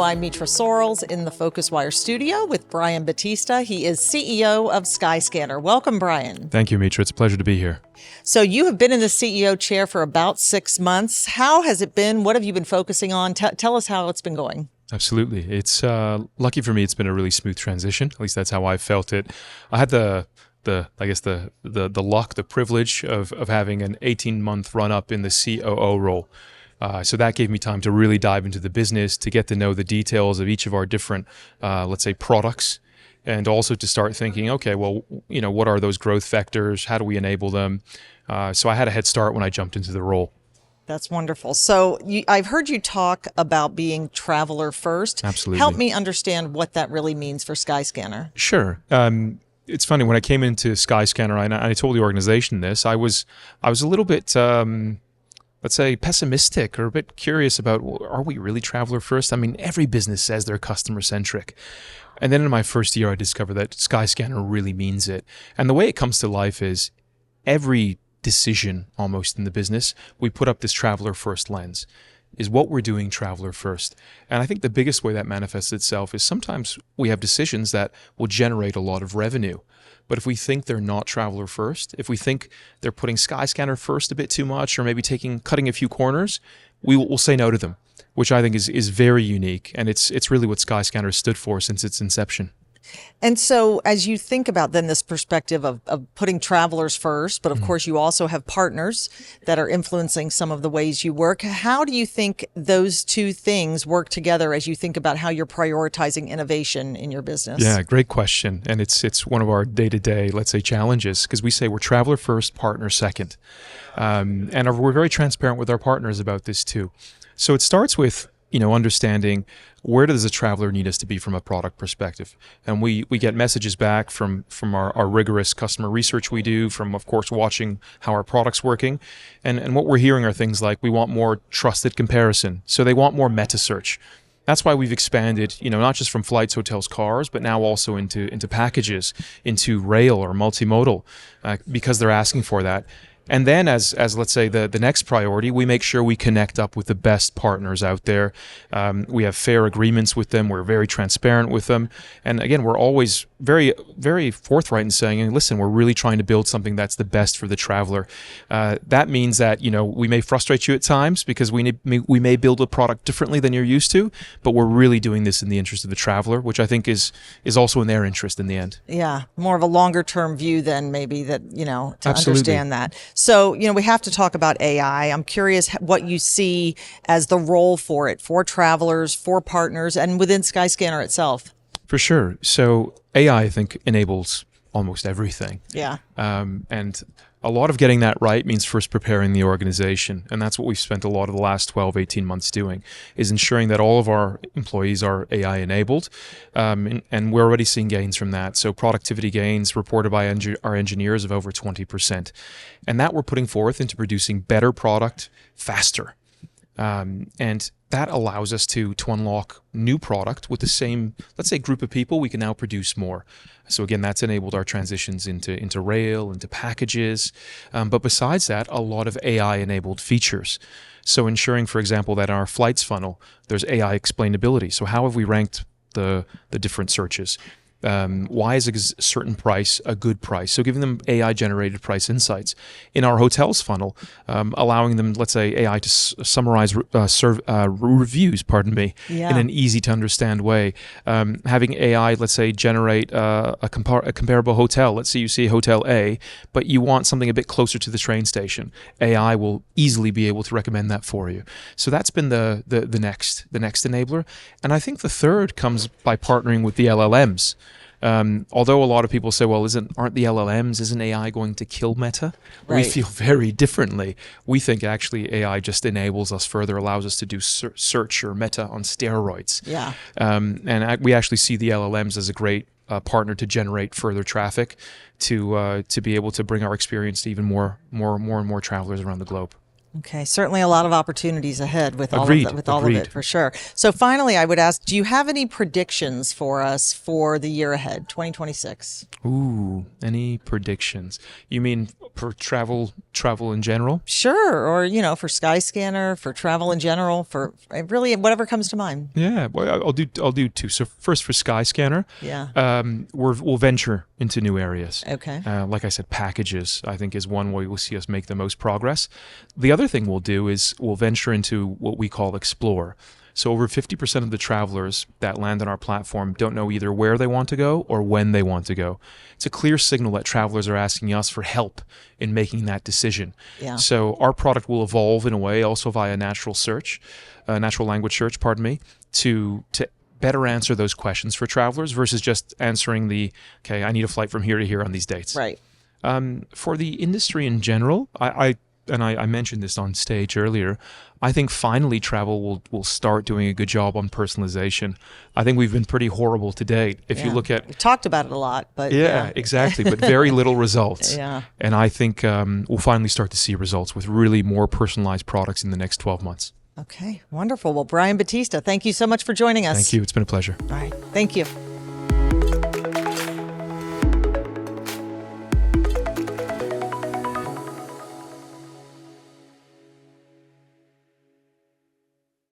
I'm Mitra Sorrells in the PhocusWire studio with Bryan Batista. He is CEO of Skyscanner. Welcome, Bryan. Thank you, Mitra. It's a pleasure to be here. So you have been in the CEO chair for about 6 months. How has it been? What have you been focusing on? Tell us how it's been going. Absolutely. It's lucky for me. It's been a really smooth transition. At least that's how I felt it. I had the luck, the privilege of having an 18-month run up in the COO role. So that gave me time to really dive into the business, to get to know the details of each of our different, let's say, products, and also to start thinking, okay, well, what are those growth vectors? How do we enable them? So I had a head start when I jumped into the role. That's wonderful. So I've heard you talk about being traveler first. Absolutely. Help me understand what that really means for Skyscanner. Sure. It's funny, when I came into Skyscanner, and I told the organization this, I was a little bit, let's say, pessimistic or a bit curious about, are we really traveler first? I mean, every business says they're customer centric. And then in my first year, I discovered that Skyscanner really means it. And the way it comes to life is every decision almost in the business, we put up this traveler first lens. Is what we're doing traveler first? And I think the biggest way that manifests itself is sometimes we have decisions that will generate a lot of revenue. But if we think they're not traveler first, if we think they're putting Skyscanner first a bit too much, or maybe cutting a few corners, we'll say no to them, which I think is very unique. And it's really what Skyscanner stood for since its inception. And so as you think about then this perspective of putting travelers first, but of course you also have partners that are influencing some of the ways you work. How do you think those two things work together as you think about how you're prioritizing innovation in your business? Yeah, great question. And it's one of our day-to-day, let's say, challenges, because we say we're traveler first, partner second. And we're very transparent with our partners about this too. So it starts with understanding where does a traveler need us to be from a product perspective. And we get messages back from our rigorous customer research we do, from, of course, watching how our product's working. And what we're hearing are things like, we want more trusted comparison. So they want more meta search. That's why we've expanded, not just from flights, hotels, cars, but now also into packages, into rail or multimodal, because they're asking for that. And then as let's say, the next priority, we make sure we connect up with the best partners out there. We have fair agreements with them. We're very transparent with them. And again, we're always very, very forthright in saying, listen, we're really trying to build something that's the best for the traveler. That means that, we may frustrate you at times because we may build a product differently than you're used to, but we're really doing this in the interest of the traveler, which I think is also in their interest in the end. Yeah, more of a longer term view than maybe that, to Absolutely. Understand that. So, we have to talk about AI. I'm curious what you see as the role for it, for travelers, for partners, and within Skyscanner itself. For sure. So AI, I think, enables almost everything. Yeah. And a lot of getting that right means first preparing the organization. And that's what we've spent a lot of the last 12, 18 months doing, is ensuring that all of our employees are AI enabled. And we're already seeing gains from that. So productivity gains reported by our engineers of over 20%. And that we're putting forth into producing better product faster. And that allows us to unlock new product with the same, let's say, group of people. We can now produce more. So again, that's enabled our transitions into rail, into packages. But besides that, a lot of AI-enabled features. So ensuring, for example, that in our flights funnel, there's AI explainability. So how have we ranked the different searches? Why is a certain price a good price? So giving them AI-generated price insights. In our hotels funnel, allowing them, let's say, AI to summarize reviews, in an easy-to-understand way. Having AI, let's say, generate a comparable hotel. Let's say you see Hotel A, but you want something a bit closer to the train station. AI will easily be able to recommend that for you. So that's been the next enabler. And I think the third comes by partnering with the LLMs. Although a lot of people say, well, aren't the LLMs, isn't AI going to kill Meta? Right. We feel very differently. We think actually AI just enables us further, allows us to do search or Meta on steroids. Yeah. And we actually see the LLMs as a great partner to generate further traffic, to be able to bring our experience to even more and more travelers around the globe. Okay, certainly a lot of opportunities ahead with Agreed, all of that, with all of agreed. it, for sure. So finally, I would ask, do you have any predictions for us for the year ahead, 2026? Ooh, any predictions? You mean for travel in general? Sure, or for Skyscanner, for travel in general, for really whatever comes to mind. Yeah, well, I'll do two. So first for Skyscanner, Yeah. we'll venture into new areas. Okay. Like I said, packages I think is one way you'll see us make the most progress. The other thing we'll do is we'll venture into what we call explore. So over 50% of the travelers that land on our platform don't know either where they want to go or when they want to go. It's a clear signal that travelers are asking us for help in making that decision. Yeah. So our product will evolve in a way, also via natural language search, pardon me, to better answer those questions for travelers versus just answering okay, I need a flight from here to here on these dates. Right. For the industry in general, I mentioned this on stage earlier, I think finally travel will start doing a good job on personalization. I think we've been pretty horrible to date. If you look at... We talked about it a lot, but... Yeah, exactly, but very little results. Yeah. And I think we'll finally start to see results with really more personalized products in the next 12 months. Okay, wonderful. Well, Bryan Batista, thank you so much for joining us. Thank you. It's been a pleasure. All right, thank you.